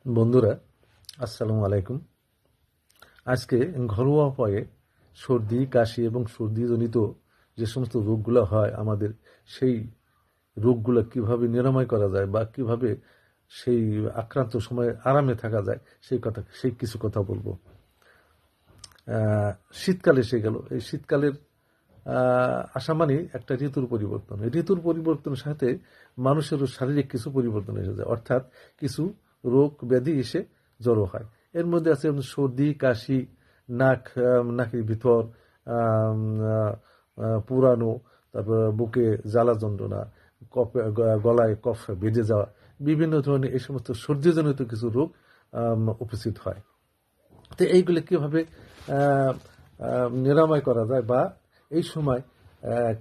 বন্ধুরা, আসসালামু আলাইকুম। আজকে ঘরোয়া উপায়ে সর্দি কাশি এবং সর্দিজনিত যে সমস্ত রোগগুলো হয় আমাদের, সেই রোগগুলো কিভাবে নিরাময় করা যায় বা কিভাবে সেই আক্রান্ত সময়ে আরামে থাকা যায় সেই কিছু কথা বলবো। শীতকাল এসে গেল। এই শীতকালের আসা মানে একটা ঋতুর পরিবর্তন। এই ঋতুর পরিবর্তনের সাথে মানুষেরও শারীরিক কিছু পরিবর্তন এসে যায়, অর্থাৎ কিছু রোগ ব্যাধি এসে জড়ো হয়। এর মধ্যে আছে যেমন সর্দি কাশি, নাকের ভিতর পুরানো, তারপর বুকে জ্বালা যন্ত্রণা, গলায় কফ বেজে যাওয়া, বিভিন্ন ধরনের এই সমস্ত সর্দিজনিত কিছু রোগ উপস্থিত হয়। তো এইগুলো কিভাবে নিরাময় করা যায় বা এই সময়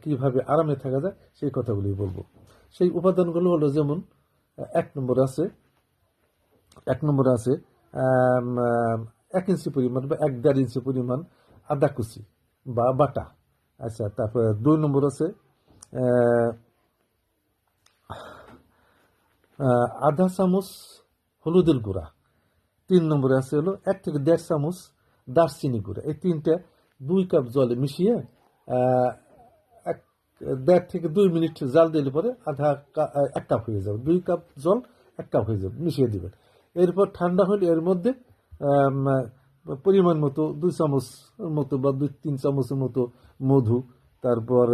কিভাবে আরামে থাকা যায় সেই কথাগুলি বলবো। সেই উপাদানগুলো হলো যেমন এক নম্বর আছে এক নম্বরে আছে 1 ইঞ্চি পরিমাণ বা 1-1.5 ইঞ্চি পরিমাণ আদা কুচি বা বাটা। আচ্ছা, তারপরে 2 নম্বর আছে আধা চামচ হলুদের গুঁড়া। 3 নম্বরে আছে হলো 1 থেকে 1.5 চামচ দারচিনি গুঁড়া। এই তিনটা 2 কাপ জলে মিশিয়ে আহ, এক 1.5 থেকে 2 মিনিট জাল দিলে পরে 1 কাপ হয়ে যাবে। 2 কাপ জল 1 কাপ হয়ে যাবে, মিশিয়ে দিবেন। এরপর ঠান্ডা হলে এর মধ্যে আম, পরিমাণ মতো 2 চামচ মতো বা 2-3 চামচের মতো মধু, তারপর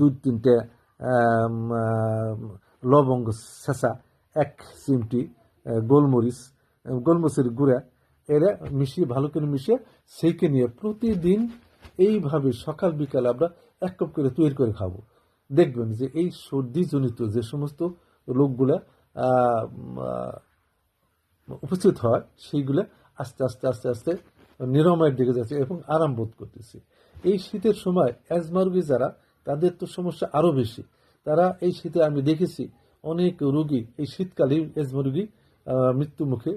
2-3টে লবঙ্গ ছেঁচা, 1 চিমটি গোলমরিচের গুঁড়া, এরা মিশিয়ে ভালো করে মিশিয়ে সেকে নিয়ে প্রতিদিন এইভাবে সকাল বিকাল আমরা 1 কাপ করে তৈরি করে খাবো। দেখবেন যে এই সর্দিজনিত যে সমস্ত রোগগুলা উপস্থিত হয় সেইগুলো আস্তে আস্তে আস্তে আস্তে নিরাময়ের দিকে যাচ্ছে এবং আরাম বোধ করতেছে। এই শীতের সময় অ্যাজমা রোগী যারা, তাদের তো সমস্যা আরও বেশি। তারা এই শীতে আমি দেখেছি অনেক রোগী এই শীতকালেই অ্যাজমা রোগী মৃত্যু মুখে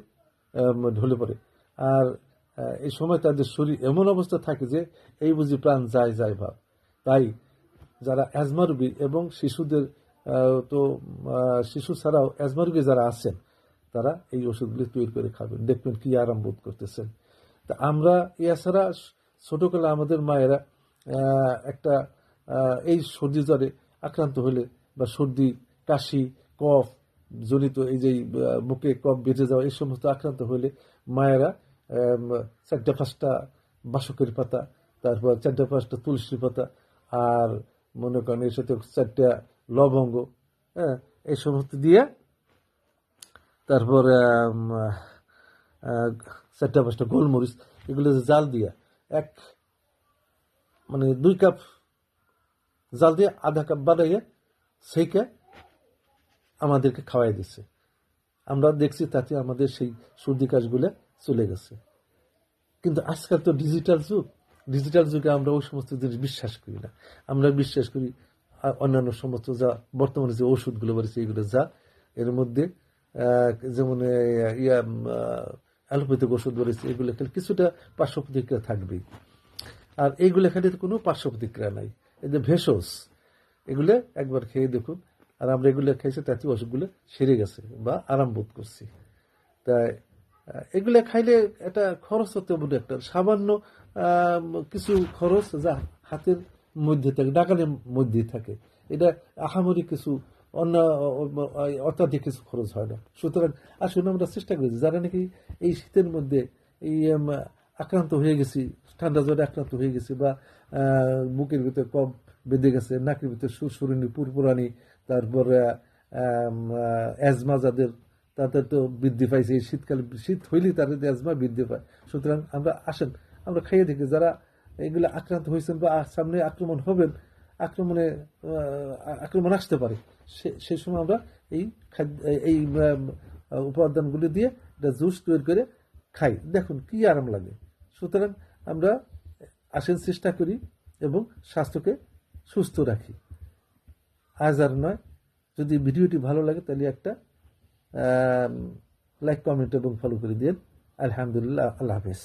ঢলে পড়ে। আর এই সময় তাদের শরীর এমন অবস্থা থাকে যে এই বুঝি প্রাণ যায় যায় ভাব। তাই যারা অ্যাজমা রোগী এবং শিশুদের, তো শিশু ছাড়াও অ্যাজমা রোগী যারা আছেন, তারা এই ওষুধগুলি তৈরি করে খাবেন, দেখবেন কি আরাম বোধ করতেছেন। তা আমরা এছাড়া ছোটকালে আমাদের মায়েরা একটা এই সর্দি জ্বরে আক্রান্ত হলে বা সর্দি কাশি কফ জনিত এই যে বুকে কফ বেঁচে যাওয়া এই সমস্ত আক্রান্ত হলে মায়েরা 4-5টা বাসকের পাতা, তারপর 4-5টা তুলসী পাতা, আর মনে করেন এর সাথে 4টা লবঙ্গ, হ্যাঁ, এই সমস্ত দিয়ে, তারপর 4-5টা গোলমরিচ, এগুলো জাল দিয়া এক মানে 2 কাপ জাল দিয়ে আধা কাপ বানাইয়ে সেইকে আমাদেরকে খাওয়াই দিচ্ছে। আমরা দেখছি তাতে আমাদের সেই সর্দি কাশগুলো চলে গেছে। কিন্তু আজকাল তো ডিজিটাল যুগে আমরা ওই সমস্ত জিনিস বিশ্বাস করি না। আমরা বিশ্বাস করি অন্যান্য সমস্ত যা বর্তমানে যে ওষুধগুলো বেরিয়েছে এগুলো যা এর মধ্যে যেমন অ্যালোপ্যাথিক ওষুধ বেরিয়েছে, এগুলো খেলে কিছুটা পার্শ্ব প্রতিক্রিয়া থাকবেই। আর এইগুলো খেলে তো কোনো পার্শ্ব প্রতিক্রিয়া নাই। এই যে ভেষজ, এগুলো একবার খেয়ে দেখুন। আর আমরা এগুলো খেয়েছি, তাতে অসুখগুলো সেরে গেছে বা আরাম বোধ করছি। তাই এগুলো খাইলে একটা খরচ হতে বলে একটা সামান্য কিছু খরচ যা হাতের মধ্যে থাকে, ডাকালের মধ্যেই থাকে। এটা আহামরি কিছু অন্য অত্যাধিক কিছু খরচ হয় না। সুতরাং আসলে আমরা চেষ্টা করেছি যারা নাকি এই শীতের মধ্যে এই আক্রান্ত হয়ে গেছি, ঠান্ডা জ্বরে আক্রান্ত হয়ে গেছি, বা বুকের ভিতরে কফ বেঁধে গেছে, নাকের ভিতরে সুরসুরানি পুরপুরানি, তারপর অ্যাজমা যাদের, তাদের তো বৃদ্ধি পাইছে এই শীতকালে, শীত হইলেই তাদের অ্যাজমা বৃদ্ধি পায়। সুতরাং আমরা আসেন, আমরা খাইয়ে দেখি যারা এগুলো আক্রান্ত হয়েছেন বা সামনে আক্রমণ হবেন, আক্রমণ আসতে পারে, সেই সময় আমরা এই খাদ্য এই উপাদানগুলি দিয়ে একটা জুস তৈরি করে খাই, দেখুন কি আরাম লাগে। সুতরাং আমরা আসেন চেষ্টা করি এবং স্বাস্থ্যকে সুস্থ রাখি। আজ আর নয়, যদি ভিডিওটি ভালো লাগে তাহলে একটা লাইক কমেন্ট এবং ফলো করে দিন। আলহামদুলিল্লাহ, আল্লাহ হাফেজ।